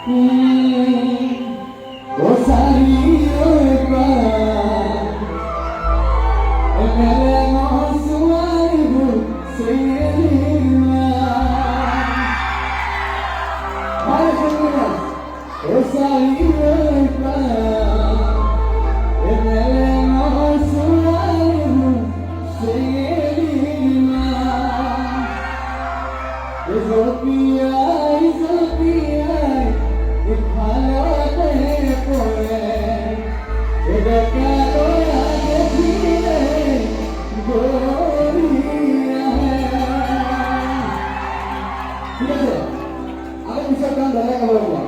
ও সারি ওই প্রাণ এখানে নসুয়াইব সেইলিমা আর শুনুন ও সারি ওই প্রাণ এখানে নসুয়াইব সেইলিমা Ethiopia, Ethiopia, ikhalate pore, edakalo aage phire, goriya hai. ठीक है आगे दूसरा गान गाने का बोलूँगा